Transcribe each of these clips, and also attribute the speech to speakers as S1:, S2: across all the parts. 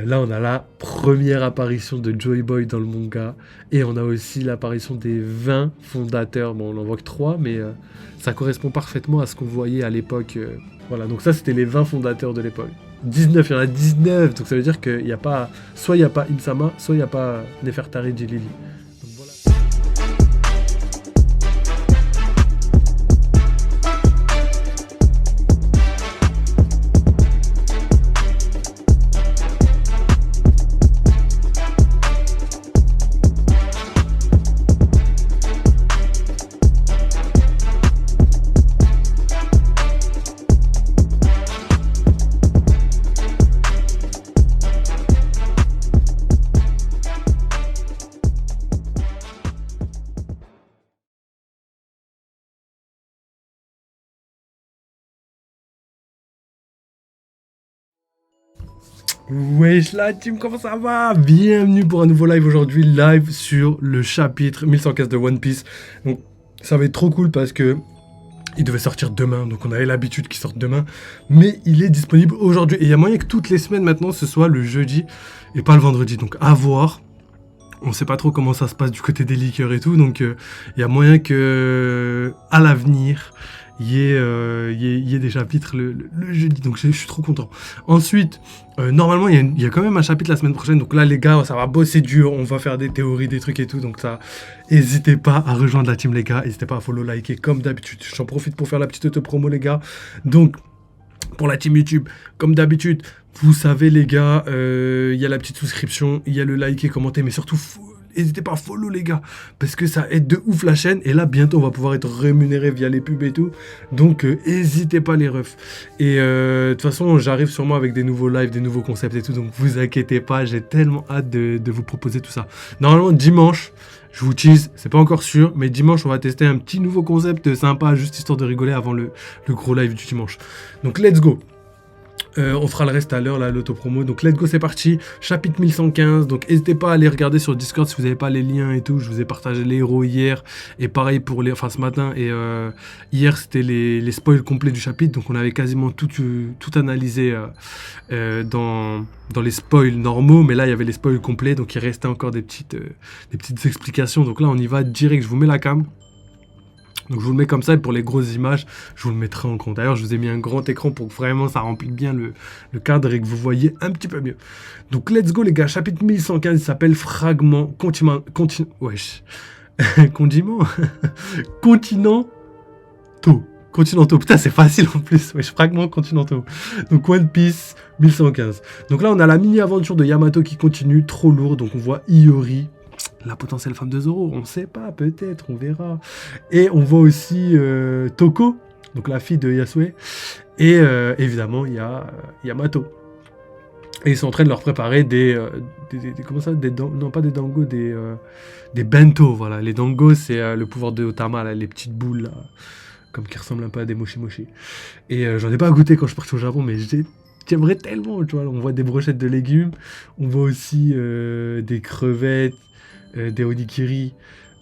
S1: Là, on a la première apparition de Joy Boy dans le manga. Et on a aussi l'apparition des 20 fondateurs. Bon, on n'en voit que 3, mais ça correspond parfaitement à ce qu'on voyait à l'époque. Voilà, donc ça, c'était les 20 fondateurs de l'époque. 19, il y en a 19. Donc ça veut dire qu'il n'y a pas... Soit il n'y a pas Insama, soit il n'y a pas Nefertari Jilili. Donc voilà. Wesh la team, comment ça va? Bienvenue pour un nouveau live aujourd'hui, live sur le chapitre 1115 de One Piece. Donc ça va être trop cool parce que il devait sortir demain, donc on avait l'habitude qu'il sorte demain, mais il est disponible aujourd'hui. Et il y a moyen que toutes les semaines maintenant ce soit le jeudi et pas le vendredi, donc à voir. On sait pas trop comment ça se passe du côté des leakers et tout, donc il y a moyen que à l'avenir il y ait des chapitres le jeudi, donc je suis trop content. Ensuite, normalement il y a quand même un chapitre la semaine prochaine, donc là les gars ça va bosser dur, on va faire des théories, des trucs et tout, donc ça, n'hésitez pas à rejoindre la team les gars, n'hésitez pas à follow, liker comme d'habitude. J'en profite pour faire la petite auto-promo les gars, donc pour la team YouTube, comme d'habitude, vous savez les gars, il y a la petite souscription, il y a le liker, commenter, mais surtout n'hésitez pas à follow les gars, parce que ça aide de ouf la chaîne, et là bientôt on va pouvoir être rémunéré via les pubs et tout, donc n'hésitez pas les refs. Et de toute façon j'arrive sûrement avec des nouveaux lives, des nouveaux concepts et tout, donc vous inquiétez pas, j'ai tellement hâte de vous proposer tout ça. Normalement dimanche, je vous tease, c'est pas encore sûr, mais dimanche on va tester un petit nouveau concept sympa, juste histoire de rigoler avant le gros live du dimanche. Donc let's go. On fera le reste à l'heure, là, l'autopromo. Donc, let's go, c'est parti. Chapitre 1115. Donc, n'hésitez pas à aller regarder sur Discord si vous n'avez pas les liens et tout. Je vous ai partagé les héros hier. Et pareil pour les. Enfin, ce matin. Et hier, c'était les spoils complets du chapitre. Donc, on avait quasiment tout analysé dans les spoils normaux. Mais là, il y avait les spoils complets. Donc, il restait encore des petites explications. Donc, là, on y va direct. Je vous mets la cam. Donc je vous le mets comme ça, et pour les grosses images, je vous le mettrai en compte. D'ailleurs, je vous ai mis un grand écran pour que vraiment ça remplisse bien le cadre et que vous voyez un petit peu mieux. Donc let's go les gars, chapitre 1115, il s'appelle Fragment, wesh, condiment, continentaux. Continentaux, putain c'est facile en plus, wesh, fragments continentaux. Donc One Piece 1115. Donc là on a la mini-aventure de Yamato qui continue, trop lourd, donc on voit Iori, la potentielle femme de Zoro, on sait pas, peut-être, on verra. Et on voit aussi Toko, donc la fille de Yasue. Et évidemment, il y a Yamato. Et ils sont en train de leur préparer comment ça, non pas des dango, des bento, voilà. Les dango, c'est le pouvoir de Otama, là, les petites boules, là, comme qui ressemblent un peu à des mochi-mochi. Et j'en ai pas goûté quand je suis parti au Japon, mais j'aimerais tellement, tu vois. On voit des brochettes de légumes, on voit aussi des crevettes, des onigiri,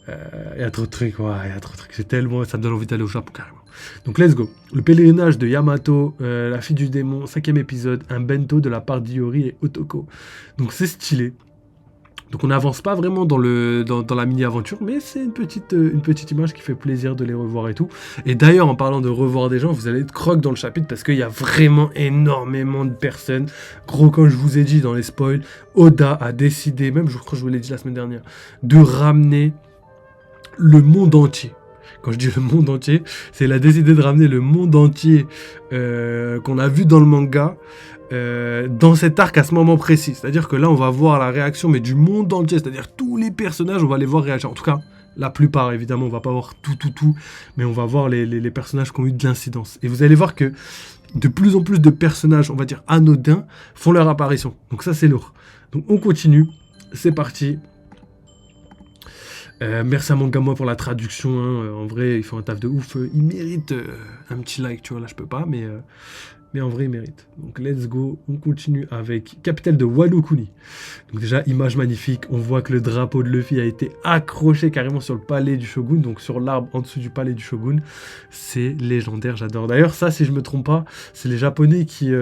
S1: il y a trop de trucs, ouais, il y a trop de trucs, ça me donne envie d'aller au Japon carrément. Donc let's go. Le pèlerinage de Yamato, la fille du démon, 5e épisode, un bento de la part d'Iori et Otoko. Donc c'est stylé. Donc on n'avance pas vraiment dans la mini-aventure, mais c'est une petite image qui fait plaisir de les revoir et tout. Et d'ailleurs, en parlant de revoir des gens, vous allez être croque dans le chapitre parce qu'il y a vraiment énormément de personnes. Gros, comme je vous ai dit dans les spoils, Oda a décidé, même je crois que je vous l'ai dit la semaine dernière, de ramener le monde entier. Quand je dis le monde entier, c'est qu'il a décidé de ramener le monde entier qu'on a vu dans le manga dans cet arc à ce moment précis. C'est-à-dire que là, on va voir la réaction, mais du monde entier. C'est-à-dire tous les personnages, on va les voir réagir. En tout cas, la plupart, évidemment, on va pas voir tout, mais on va voir les personnages qui ont eu de l'incidence. Et vous allez voir que de plus en plus de personnages, on va dire anodins, font leur apparition. Donc ça, c'est lourd. Donc on continue. C'est parti. Merci à Mangamo pour la traduction, hein. En vrai il fait un taf de ouf, il mérite un petit like, tu vois, là je peux pas, mais en vrai il mérite. Donc let's go, on continue avec capitale de Wano Kuni. Donc déjà image magnifique, on voit que le drapeau de Luffy a été accroché carrément sur le palais du Shogun, donc sur l'arbre en dessous du palais du Shogun. C'est légendaire, j'adore. D'ailleurs ça, si je me trompe pas, c'est les Japonais qui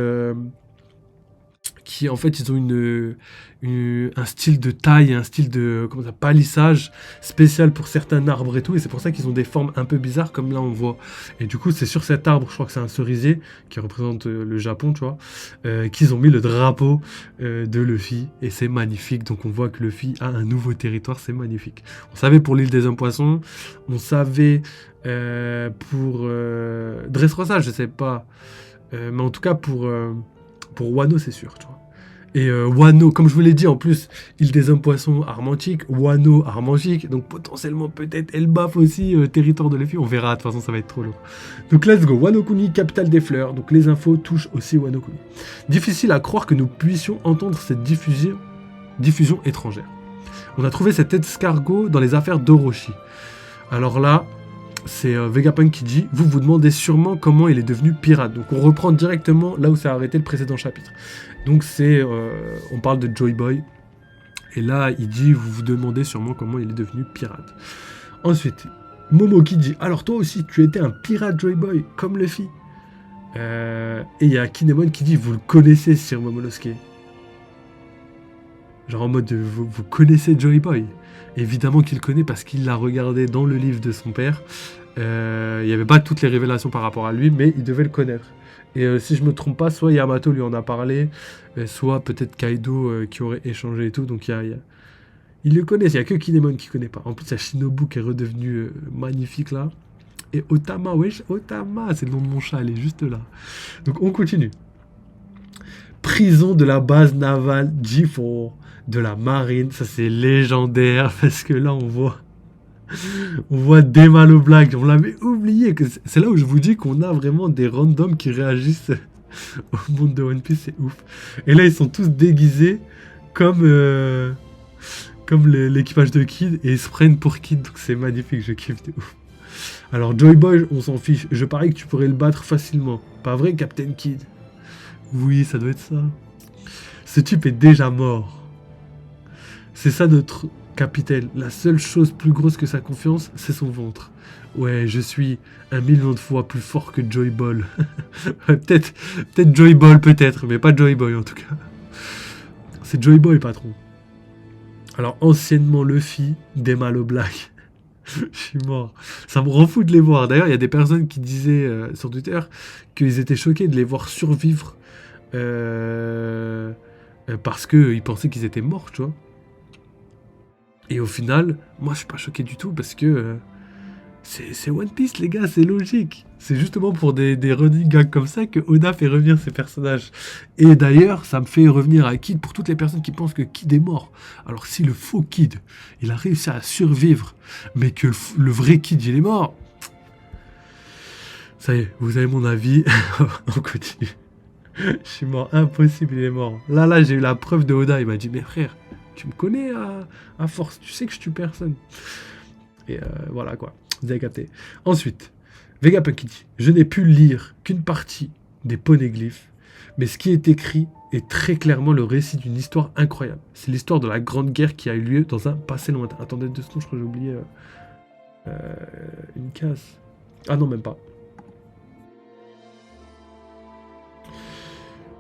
S1: qui en fait ils ont un style de taille, un style de palissage spécial pour certains arbres et tout, et c'est pour ça qu'ils ont des formes un peu bizarres comme là on voit. Et du coup c'est sur cet arbre, je crois que c'est un cerisier qui représente le Japon, tu vois, qu'ils ont mis le drapeau de Luffy, et c'est magnifique. Donc on voit que Luffy a un nouveau territoire, c'est magnifique. On savait pour l'île des hommes poissons, on savait pour Dressrosa, je sais pas, mais en tout cas pour Wano c'est sûr, tu vois. Et Wano, comme je vous l'ai dit, en plus, île des hommes poissons, Armantique, Wano, Armantique, donc potentiellement peut-être Elbaf aussi, territoire de Luffy, on verra, de toute façon ça va être trop lourd. Donc let's go, Wano Kuni, capitale des fleurs, donc les infos touchent aussi Wano Kuni. Difficile à croire que nous puissions entendre cette diffusion étrangère. On a trouvé cet escargot dans les affaires d'Orochi. Alors là, c'est Vegapunk qui dit « Vous vous demandez sûrement comment il est devenu pirate ». Donc on reprend directement là où s'est arrêté le précédent chapitre. Donc on parle de Joy Boy. Et là, il dit « Vous vous demandez sûrement comment il est devenu pirate ». Ensuite, Momo qui dit « Alors toi aussi, tu étais un pirate Joy Boy, comme Luffy ». Et il y a Kinemon qui dit « Vous le connaissez, Sir Momonosuke ». Genre en mode, vous connaissez Joy Boy. Évidemment qu'il le connaît parce qu'il l'a regardé dans le livre de son père. Il n'y avait pas toutes les révélations par rapport à lui, mais il devait le connaître. Et si je me trompe pas, soit Yamato lui en a parlé, soit peut-être Kaido qui aurait échangé et tout. Donc il le connaît, il n'y a que Kinemon qui ne connaît pas. En plus, il y a Shinobu qui est redevenu magnifique là. Et Otama, wesh, Otama, c'est le nom de mon chat, elle est juste là. Donc on continue. Prison de la base navale G4 de la marine, ça c'est légendaire parce que là on voit des Malo Black, on l'avait oublié, c'est là où je vous dis qu'on a vraiment des randoms qui réagissent au monde de One Piece, c'est ouf. Et là ils sont tous déguisés comme l'équipage de Kid et ils se prennent pour Kid, donc c'est magnifique, je kiffe de ouf. Alors Joy Boy, on s'en fiche, je parie que tu pourrais le battre facilement, pas vrai Captain Kid? Oui, ça doit être ça. Ce type est déjà mort. C'est ça notre capitaine. La seule chose plus grosse que sa confiance, c'est son ventre. Ouais, je suis 1 million de fois plus fort que Joy Ball. peut-être Joy Ball, peut-être, mais pas Joy Boy en tout cas. C'est Joy Boy, patron. Alors, anciennement Luffy, des Malo Black. Je suis mort. Ça me rend fou de les voir. D'ailleurs, il y a des personnes qui disaient sur Twitter qu'ils étaient choqués de les voir survivre parce qu'ils pensaient qu'ils étaient morts, tu vois. Et au final, moi je suis pas choqué du tout parce que c'est One Piece, les gars, c'est logique. C'est justement pour des running gags comme ça que Oda fait revenir ses personnages. Et d'ailleurs, ça me fait revenir à Kid pour toutes les personnes qui pensent que Kid est mort. Alors si le faux Kid, il a réussi à survivre, mais que le vrai Kid, il est mort, ça y est, vous avez mon avis, on continue. Je suis mort, impossible, il est mort. Là, j'ai eu la preuve de Oda, il m'a dit, mais frère, tu me connais à force, tu sais que je tue personne. Et voilà quoi, vous avez capté. Ensuite, Vegapunk qui dit, je n'ai pu lire qu'une partie des poneglyphes, mais ce qui est écrit est très clairement le récit d'une histoire incroyable. C'est l'histoire de la grande guerre qui a eu lieu dans un passé lointain. Attendez 2 secondes, je crois que j'ai oublié une case. Ah non, même pas.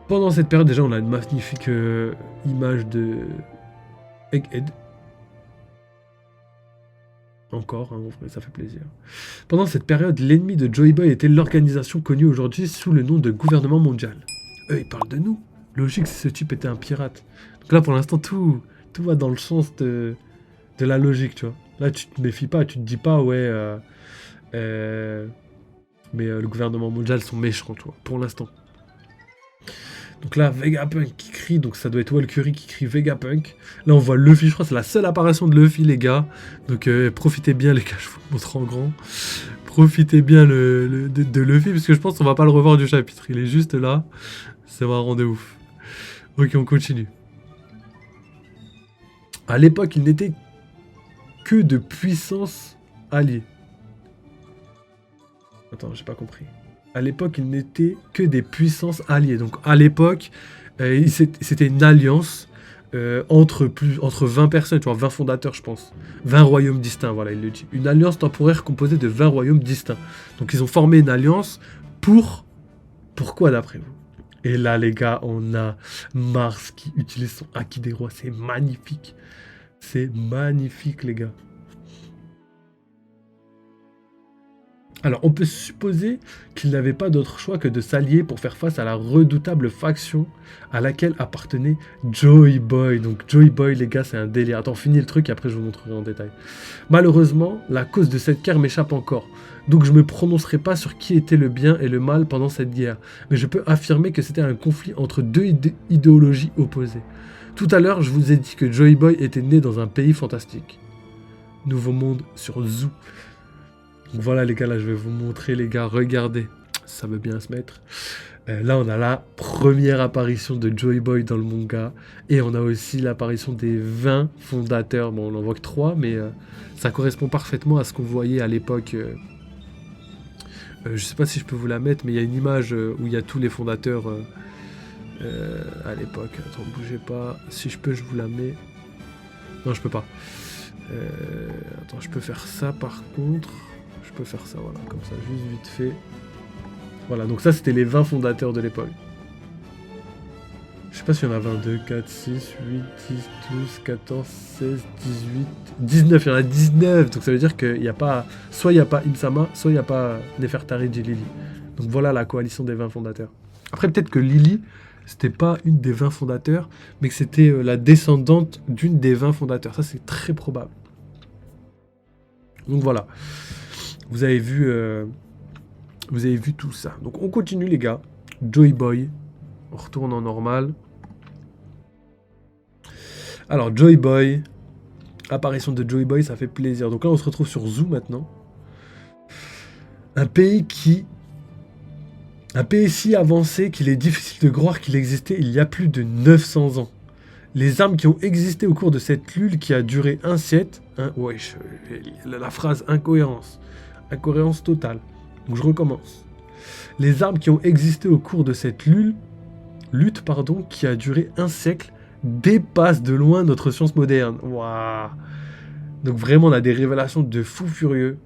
S1: Pendant cette période, déjà, on a une magnifique image de Egghead. Encore, hein, ça fait plaisir. Pendant cette période, l'ennemi de Joy Boy était l'organisation connue aujourd'hui sous le nom de gouvernement mondial. Eux, ils parlent de nous. Logique si ce type était un pirate. Donc là, pour l'instant, tout va dans le sens de la logique, tu vois. Là, tu te méfies pas, tu te dis pas, ouais, mais le gouvernement mondial sont méchants, tu vois, pour l'instant. Donc là, Vegapunk qui crie, donc ça doit être Walkyrie qui crie Vegapunk. Là, on voit Luffy, je crois que c'est la seule apparition de Luffy, les gars. Donc profitez bien, les gars, je vous montre en grand. Profitez bien de Luffy, parce que je pense qu'on va pas le revoir du chapitre. Il est juste là. C'est marrant de ouf. Ok, on continue. À l'époque, il n'était que de puissance alliée. Attends, j'ai pas compris. À l'époque, il n'était que des puissances alliées. Donc, à l'époque, c'était une alliance entre 20 personnes, tu vois, 20 fondateurs, je pense. 20 royaumes distincts, voilà, il le dit. Une alliance temporaire composée de 20 royaumes distincts. Donc, ils ont formé une alliance pour... Pourquoi, d'après vous? Et là, les gars, on a Mars qui utilise son Haki des Rois. C'est magnifique. C'est magnifique, les gars. Alors, on peut supposer qu'il n'avait pas d'autre choix que de s'allier pour faire face à la redoutable faction à laquelle appartenait Joy Boy. Donc, Joy Boy, les gars, c'est un délire. Attends, finis le truc et après je vous montrerai en détail. Malheureusement, la cause de cette guerre m'échappe encore. Donc, je ne me prononcerai pas sur qui était le bien et le mal pendant cette guerre. Mais je peux affirmer que c'était un conflit entre deux idéologies opposées. Tout à l'heure, je vous ai dit que Joy Boy était né dans un pays fantastique. Nouveau Monde sur Zoo. Donc voilà les gars, là je vais vous montrer les gars, regardez, ça veut bien se mettre. Là on a la première apparition de Joy Boy dans le manga, et on a aussi l'apparition des 20 fondateurs, bon on n'en voit que 3, mais ça correspond parfaitement à ce qu'on voyait à l'époque. Je sais pas si je peux vous la mettre, mais il y a une image où il y a tous les fondateurs à l'époque. Attends, bougez pas, si je peux je vous la mets. Non je peux pas. Attends, je peux faire ça par contre. Je peux faire ça, voilà, comme ça, juste vite fait. Voilà, donc ça, c'était les 20 fondateurs de l'époque. Je sais pas s'il y en a 22, 4, 6, 8, 10, 12, 14, 16, 18, 19. Il y en a 19, donc ça veut dire qu'il n'y a pas... Soit il n'y a pas Insama, soit il n'y a pas Nefertari et Lily. Donc voilà la coalition des 20 fondateurs. Après, peut-être que Lily, c'était pas une des 20 fondateurs, mais que c'était la descendante d'une des 20 fondateurs. Ça, c'est très probable. Donc voilà. Vous avez vu tout ça. Donc on continue les gars. Joy Boy. On retourne en normal. Alors Joy Boy. Apparition de Joy Boy, ça fait plaisir. Donc là on se retrouve sur Zoo maintenant. Un pays si avancé qu'il est difficile de croire qu'il existait il y a plus de 900 ans. Les armes qui ont existé au cours de cette lulle qui a duré un siècle... la phrase incohérence. Incohérence totale. Donc je recommence. Les armes qui ont existé au cours de cette lutte, qui a duré un siècle, dépassent de loin notre science moderne. Waouh. Donc vraiment, on a des révélations de fous furieux.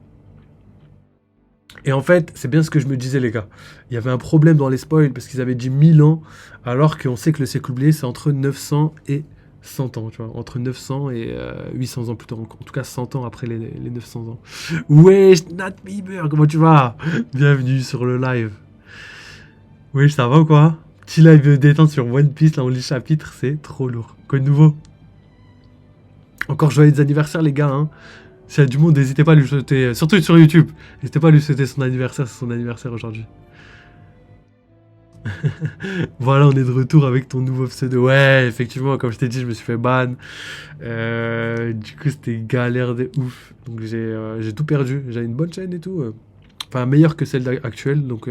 S1: Et en fait, c'est bien ce que je me disais, les gars. Il y avait un problème dans les spoils, parce qu'ils avaient dit 1000 ans, alors qu'on sait que le siècle oublié, c'est entre 900 et 100 ans, tu vois, entre 900 et 800 ans plus tard, en tout cas 100 ans après les 900 ans. Wesh, Nat Bieber, comment tu vas? Bienvenue sur le live. Wesh, ça va ou quoi? Petit live détente sur One Piece, là on lit chapitre, c'est trop lourd. Quoi de nouveau? Encore joyeux anniversaire les gars, hein. S'il y a du monde, n'hésitez pas à lui souhaiter, surtout sur YouTube, n'hésitez pas à lui souhaiter son anniversaire, c'est son anniversaire aujourd'hui. Voilà, on est de retour avec ton nouveau pseudo. Ouais, effectivement, comme je t'ai dit, je me suis fait ban. Du coup, c'était galère de ouf. Donc, j'ai tout perdu. J'avais une bonne chaîne et tout. Enfin, meilleure que celle actuelle. Donc,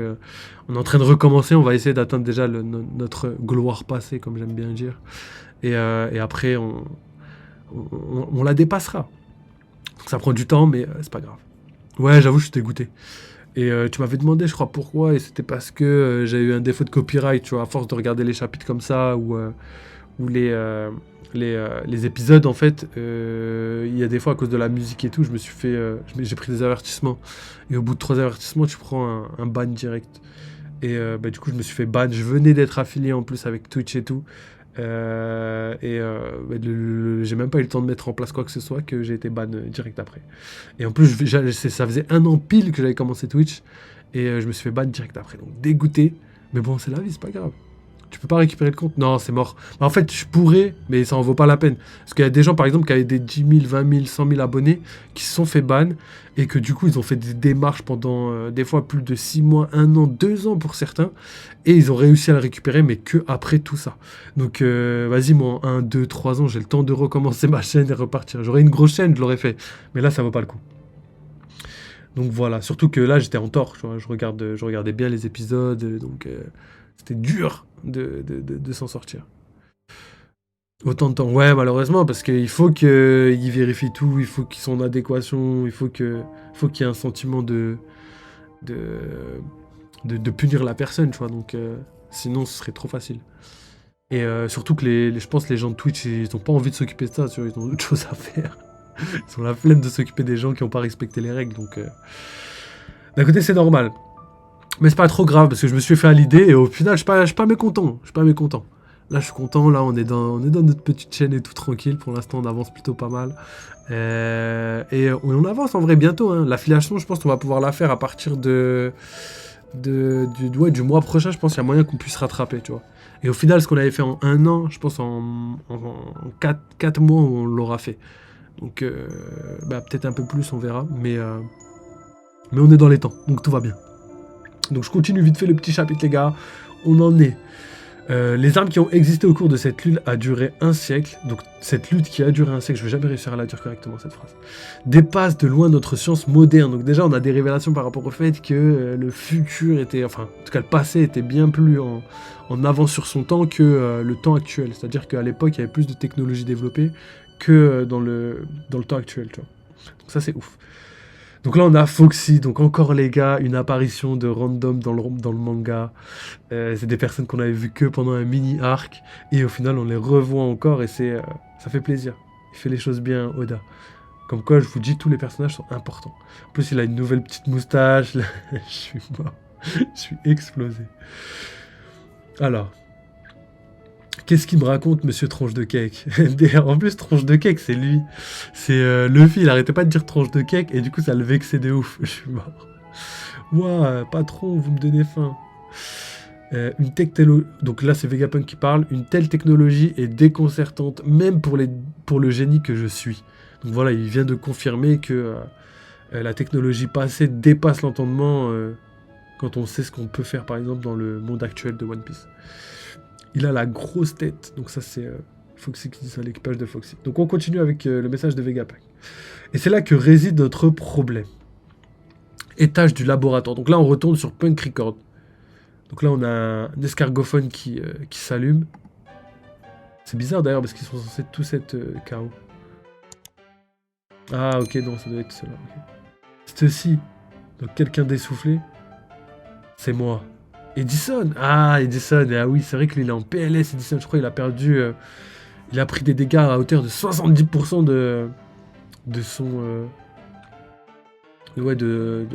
S1: on est en train de recommencer. On va essayer d'atteindre déjà notre gloire passée, comme j'aime bien dire. Et après, on la dépassera. Donc, ça prend du temps, mais c'est pas grave. Ouais, j'avoue, je suis dégoûté. Et tu m'avais demandé, je crois, pourquoi, et c'était parce que j'ai eu un défaut de copyright, tu vois, à force de regarder les chapitres comme ça, ou les épisodes, en fait, il y a des fois, à cause de la musique et tout, j'ai pris des avertissements. Et au bout de 3 avertissements, tu prends un ban direct. Et du coup, je me suis fait ban. Je venais d'être affilié, en plus, avec Twitch et tout. J'ai même pas eu le temps de mettre en place quoi que ce soit, que j'ai été ban direct après. Et en plus, ça faisait 1 an pile que j'avais commencé Twitch, et je me suis fait ban direct après. Donc dégoûté, mais bon, c'est la vie, c'est pas grave. Tu peux pas récupérer le compte? Non, c'est mort. En fait, je pourrais, mais ça en vaut pas la peine. Parce qu'il y a des gens, par exemple, qui avaient des 10 000, 20 000, 100 000 abonnés, qui se sont fait ban, et que du coup, ils ont fait des démarches pendant des fois plus de 6 mois, 1 an, 2 ans pour certains, et ils ont réussi à le récupérer, mais que après tout ça. Donc, vas-y, moi, en 1, 2, 3 ans, j'ai le temps de recommencer ma chaîne et repartir. J'aurais une grosse chaîne, je l'aurais fait. Mais là, ça vaut pas le coup. Donc voilà, surtout que là, j'étais en tort. Tu vois, je regardais bien les épisodes, donc c'était dur de s'en sortir. Autant de temps, ouais, malheureusement, parce qu'il faut qu'il vérifie tout, il faut qu'ils soient en adéquation, il faut qu'il y ait un sentiment de punir la personne, tu vois, donc sinon ce serait trop facile. Et surtout que je pense que les gens de Twitch, ils n'ont pas envie de s'occuper de ça, tu vois, ils ont d'autres choses à faire. Ils ont la flemme de s'occuper des gens qui n'ont pas respecté les règles, donc d'un côté c'est normal. Mais c'est pas trop grave parce que je me suis fait à l'idée et au final, je suis pas mécontent. Je suis pas mécontent. Là, je suis content. Là, on est dans notre petite chaîne et tout tranquille. Pour l'instant, on avance plutôt pas mal. Et on avance en vrai bientôt. Hein. L'affiliation, je pense qu'on va pouvoir la faire à partir du mois prochain. Je pense qu'il y a moyen qu'on puisse rattraper, tu vois. Et au final, ce qu'on avait fait en un an, je pense en 4 mois, on l'aura fait. Donc, peut-être un peu plus, on verra. Mais on est dans les temps, donc tout va bien. Donc je continue vite fait le petit chapitre, les gars. On en est. Les armes qui ont existé au cours de cette lutte a duré un siècle. Donc cette lutte qui a duré un siècle, je vais jamais réussir à la dire correctement cette phrase, dépasse de loin notre science moderne. Donc déjà on a des révélations par rapport au fait que le futur était, enfin en tout cas le passé était bien plus en avance sur son temps que le temps actuel. C'est-à-dire qu'à l'époque il y avait plus de technologies développées que dans le temps actuel, tu vois. Donc ça c'est ouf. Donc là, on a Foxy, donc encore les gars, une apparition de random dans le manga. C'est des personnes qu'on avait vues que pendant un mini-arc, et au final, on les revoit encore, et ça fait plaisir. Il fait les choses bien, Oda. Comme quoi, je vous dis, tous les personnages sont importants. En plus, il a une nouvelle petite moustache, là. Je suis mort. Je suis explosé. Alors... Qu'est-ce qu'il me raconte, monsieur Tronche de Cake? En plus, Tronche de Cake, c'est lui. C'est Luffy, il arrêtait pas de dire Tronche de Cake, et du coup, ça le vexait de ouf. Je suis mort. Ouah, patron, vous me donnez faim. Une technologie... Donc là, c'est Vegapunk qui parle. Une telle technologie est déconcertante, même pour le génie que je suis. Donc voilà, il vient de confirmer que la technologie passée dépasse l'entendement quand on sait ce qu'on peut faire, par exemple, dans le monde actuel de One Piece. Il a la grosse tête. Donc ça, c'est Foxy qui dit ça, l'équipage de Foxy. Donc on continue avec le message de Vegapunk. Et c'est là que réside notre problème. Étage du laboratoire. Donc là, on retourne sur Punk Record. Donc là, on a un escargophone qui s'allume. C'est bizarre d'ailleurs parce qu'ils sont censés tous être KO. Ah ok, non, ça doit être cela. Okay. Ceci. Donc quelqu'un d'essoufflé. C'est moi. Edison. Ah, Edison. Ah oui, c'est vrai que lui, il est en PLS, Edison. Je crois qu'il a perdu... il a pris des dégâts à hauteur de 70% de son... ouais, de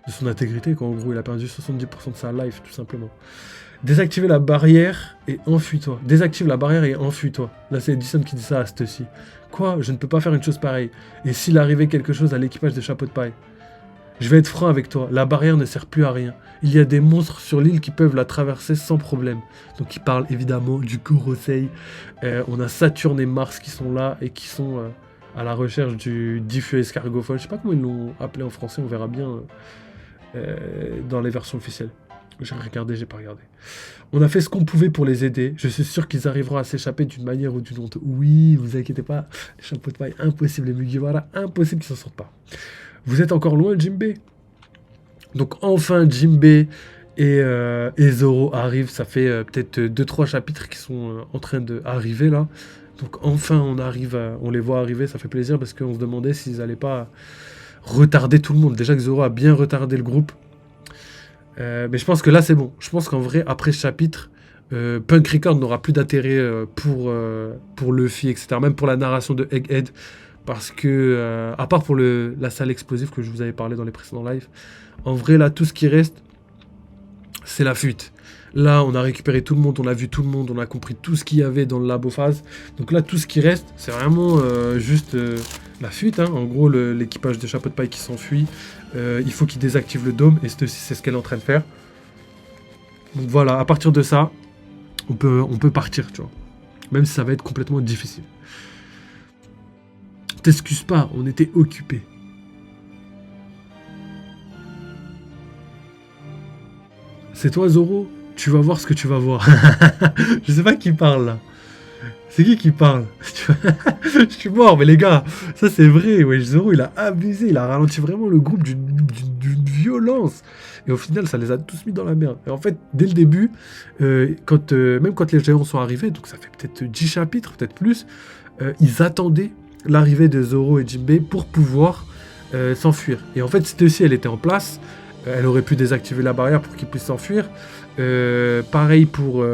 S1: son intégrité, quoi. En gros, il a perdu 70% de sa life, tout simplement. Désactiver la barrière et enfuis-toi. Désactive la barrière et enfuis-toi. Là, c'est Edison qui dit ça à Stussy. Quoi? Je ne peux pas faire une chose pareille. Et s'il arrivait quelque chose à l'équipage de Chapeau de Paille? Je vais être franc avec toi, la barrière ne sert plus à rien. Il y a des monstres sur l'île qui peuvent la traverser sans problème. Donc il parle évidemment du Gorosei. On a Saturne et Mars qui sont là et qui sont à la recherche du diffus escargophone. Je sais pas comment ils l'ont appelé en français, on verra bien dans les versions officielles. J'ai regardé, j'ai pas regardé. On a fait ce qu'on pouvait pour les aider. Je suis sûr qu'ils arriveront à s'échapper d'une manière ou d'une autre. Oui, vous inquiétez pas, les chapeaux de paille, impossible, les Mugiwara, impossible qu'ils s'en sortent pas. Vous êtes encore loin, Jinbei. Donc enfin, Jinbei et Zoro arrivent. Ça fait peut-être 2-3 chapitres qui sont en train d'arriver là. Donc enfin, on les voit arriver. Ça fait plaisir parce qu'on se demandait s'ils n'allaient pas retarder tout le monde. Déjà que Zoro a bien retardé le groupe. Mais je pense que là, c'est bon. Je pense qu'en vrai, après ce chapitre, Punk Record n'aura plus d'intérêt pour Luffy, etc. Même pour la narration de Egghead. Parce que, à part pour la salle explosive que je vous avais parlé dans les précédents lives, en vrai, là, tout ce qui reste, c'est la fuite. Là, on a récupéré tout le monde, on a vu tout le monde, on a compris tout ce qu'il y avait dans le labo phase. Donc là, tout ce qui reste, c'est vraiment juste la fuite. Hein. En gros, l'équipage de Chapeau de Paille qui s'enfuit. Il faut qu'il désactive le dôme, et c'est ce qu'elle est en train de faire. Donc voilà, à partir de ça, on peut partir, tu vois. Même si ça va être complètement difficile. T'excuses pas, on était occupés. C'est toi, Zoro? Tu vas voir ce que tu vas voir. Je sais pas qui parle, là. C'est qui parle? Je suis mort, mais les gars, ça c'est vrai. Ouais, Zoro, il a abusé, il a ralenti vraiment le groupe d'une violence. Et au final, ça les a tous mis dans la merde. Et en fait, dès le début, même quand les géants sont arrivés, donc ça fait peut-être 10 chapitres, peut-être plus, ils attendaient l'arrivée de Zoro et Jinbei pour pouvoir s'enfuir. Et en fait, cette aussi, elle était en place. Elle aurait pu désactiver la barrière pour qu'ils puissent s'enfuir. Pareil pour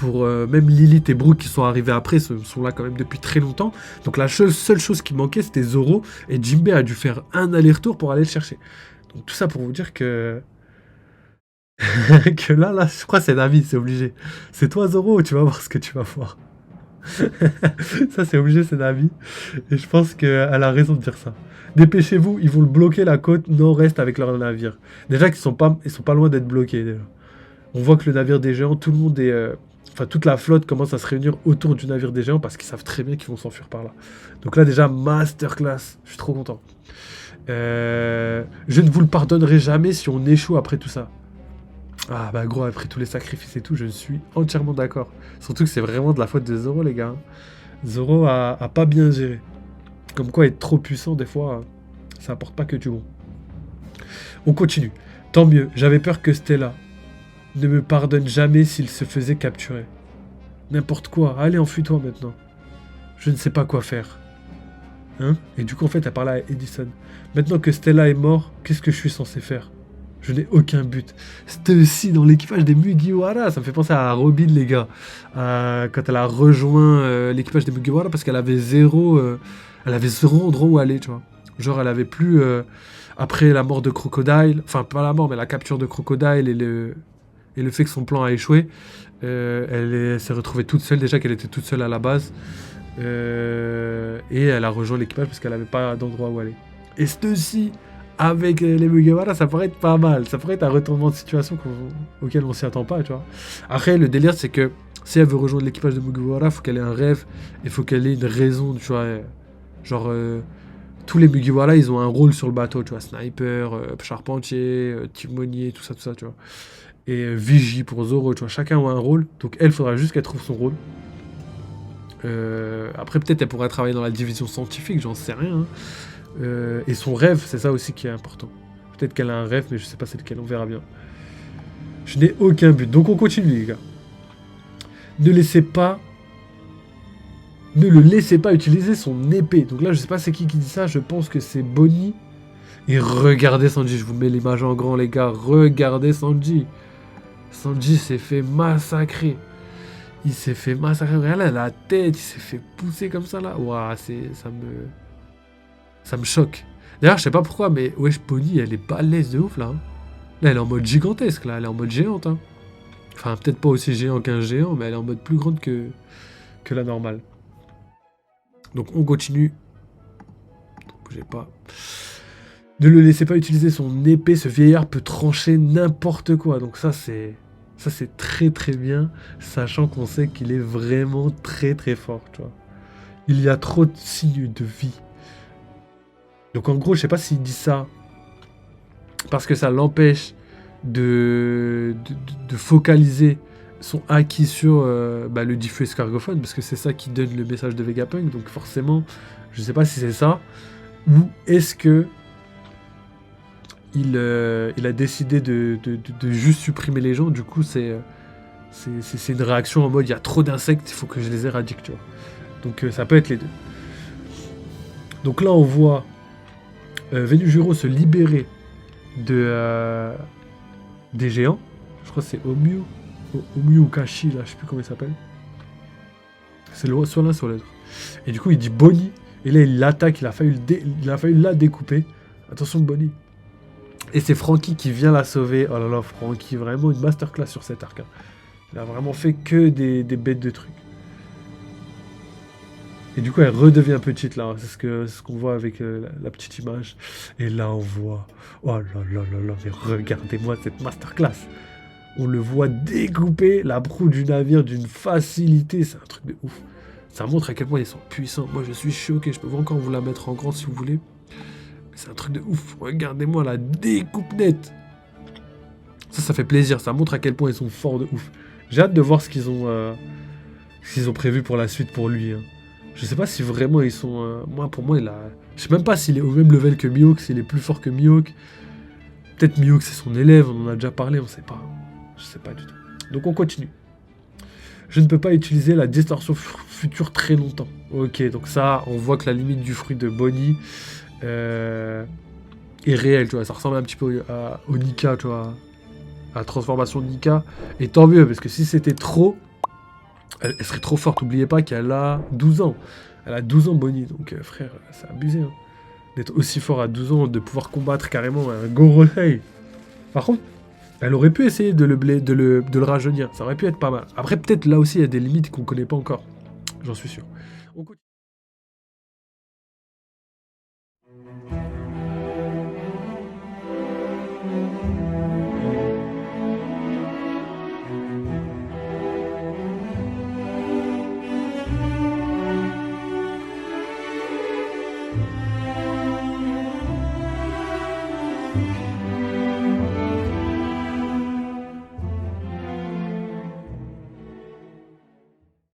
S1: même Lilith et Brook qui sont arrivés après, sont là quand même depuis très longtemps. Donc la seule chose qui manquait, c'était Zoro. Et Jinbei a dû faire un aller-retour pour aller le chercher. Donc tout ça pour vous dire que Que là, je crois que c'est Navi, c'est obligé. C'est toi, Zoro, tu vas voir ce que tu vas voir. Ça, c'est obligé, c'est Navi. Et je pense qu'elle a raison de dire ça. Dépêchez-vous, ils vont le bloquer la côte nord-est avec leur navire. Déjà qu'ils sont pas loin d'être bloqués. Déjà. On voit que le navire des géants, tout le monde est... Enfin, toute la flotte commence à se réunir autour du navire des géants parce qu'ils savent très bien qu'ils vont s'enfuir par là. Donc là, déjà, masterclass. Je suis trop content. Je ne vous le pardonnerai jamais si on échoue après tout ça. Ah bah gros, après tous les sacrifices et tout, je suis entièrement d'accord. Surtout que c'est vraiment de la faute de Zoro, les gars. Zoro a pas bien géré. Comme quoi, être trop puissant, des fois, ça apporte pas que du bon. On continue. Tant mieux, j'avais peur que Stella ne me pardonne jamais s'il se faisait capturer. N'importe quoi, allez, enfuis-toi maintenant. Je ne sais pas quoi faire. Hein? Et du coup, en fait, elle parle à Edison. Maintenant que Stella est mort, qu'est-ce que je suis censé faire? Je n'ai aucun but. C'était aussi dans l'équipage des Mugiwara. Ça me fait penser à Robin, les gars. Quand elle a rejoint l'équipage des Mugiwara parce qu'elle avait elle avait zéro endroit où aller, tu vois. Genre, elle avait plus... après la mort de Crocodile... Enfin, pas la mort, mais la capture de Crocodile et le fait que son plan a échoué. Elle s'est retrouvée toute seule. Déjà qu'elle était toute seule à la base. Et elle a rejoint l'équipage parce qu'elle n'avait pas d'endroit où aller. Et ceci, avec les Mugiwara, ça pourrait être pas mal. Ça pourrait être un retournement de situation auquel on s'y attend pas, tu vois. Après, le délire, c'est que si elle veut rejoindre l'équipage de Mugiwara, faut qu'elle ait un rêve et faut qu'elle ait une raison, tu vois. Genre, tous les Mugiwara, ils ont un rôle sur le bateau, tu vois. Sniper, charpentier, timonier, tout ça, tu vois. Et vigie pour Zoro, tu vois. Chacun a un rôle. Donc, elle, faudra juste qu'elle trouve son rôle. Après, peut-être elle pourrait travailler dans la division scientifique, j'en sais rien. Hein. Et son rêve, c'est ça aussi qui est important. Peut-être qu'elle a un rêve, mais je sais pas c'est lequel, on verra bien. Je n'ai aucun but, donc on continue, les gars. Ne le laissez pas utiliser son épée. Donc là, je sais pas c'est qui dit ça, je pense que c'est Bonnie. Et regardez Sanji, je vous mets l'image en grand, les gars. Regardez Sanji. Sanji s'est fait massacrer. Il s'est fait massacrer. Regarde là, la tête, il s'est fait pousser comme ça là. Ouah, ça me choque. D'ailleurs, je sais pas pourquoi, mais wesh, Bonnie, elle est balèze de ouf là. Hein. Là, elle est en mode gigantesque là, elle est en mode géante. Hein. Enfin, peut-être pas aussi géant qu'un géant, mais elle est en mode plus grande que la normale. Donc, on continue. Bougez pas. Ne le laissez pas utiliser son épée, ce vieillard peut trancher n'importe quoi. Donc, ça, c'est très très bien, sachant qu'on sait qu'il est vraiment très très fort, tu vois. Il y a trop de signes de vie. Donc en gros, je sais pas s'il dit ça parce que ça l'empêche de focaliser son acquis sur le diffus escargophone, parce que c'est ça qui donne le message de Vegapunk, donc forcément, je sais pas si c'est ça, ou est-ce que il a décidé de juste supprimer les gens, du coup c'est une réaction en mode il y a trop d'insectes, il faut que je les éradique, tu vois. Donc ça peut être les deux. Donc là on voit Venujuro se libérer des géants. Je crois que c'est Omu ou Kashi, là, je sais plus comment il s'appelle. C'est soit l'un soit l'autre. Et du coup il dit Bonnie, et là il l'attaque, il a failli la découper. Attention Bonnie. Et c'est Franky qui vient la sauver. Oh là là, Franky, vraiment une masterclass sur cet arc. Hein. Il a vraiment fait que des bêtes de trucs. Et du coup, elle redevient petite là. C'est ce qu'on voit avec la petite image. Et là, on voit. Oh là là là là, mais regardez-moi cette masterclass. On le voit découper la proue du navire d'une facilité. C'est un truc de ouf. Ça montre à quel point ils sont puissants. Moi, je suis choqué. Je peux encore vous la mettre en grand si vous voulez. C'est un truc de ouf. Regardez-moi la découpe nette. Ça fait plaisir. Ça montre à quel point ils sont forts de ouf. J'ai hâte de voir ce qu'ils ont prévu pour la suite pour lui. Hein. Je sais pas si vraiment ils sont... pour moi, je sais même pas s'il est au même level que Mihawk, s'il est plus fort que Mihawk. Peut-être Mihawk c'est son élève, on en a déjà parlé, on sait pas. Je sais pas du tout. Donc on continue. Je ne peux pas utiliser la distorsion future très longtemps. Ok, donc ça, on voit que la limite du fruit de Bonnie est réelle, tu vois. Ça ressemble un petit peu au Nika, tu vois. À la transformation de Nika. Et tant mieux, parce que si c'était trop... Elle serait trop forte, n'oubliez pas qu'elle a 12 ans. Elle a 12 ans, Bonnie, donc frère, c'est abusé. Hein. D'être aussi fort à 12 ans, de pouvoir combattre carrément un Gorosei. Par contre, Elle aurait pu essayer de le rajeunir. Ça aurait pu être pas mal. Après, peut-être là aussi, il y a des limites qu'on connaît pas encore. J'en suis sûr. On continue.